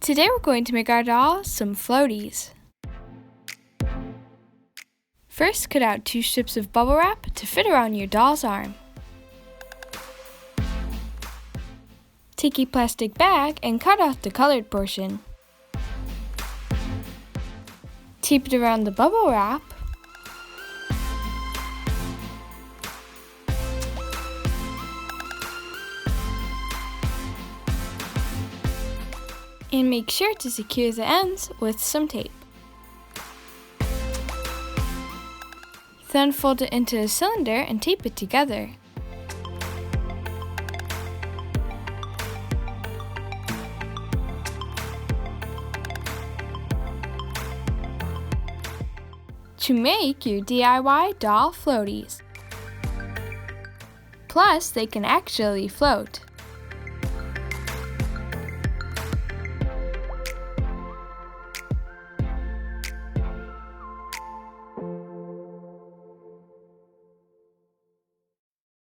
Today we're going to make our doll some floaties. First, cut out 2 strips of bubble wrap to fit around your doll's arm. Take a plastic bag and cut off the colored portion. Tape it around the bubble wrap. And make sure to secure the ends with some tape. Then fold it into a cylinder and tape it together. To make your DIY doll floaties. Plus, they can actually float.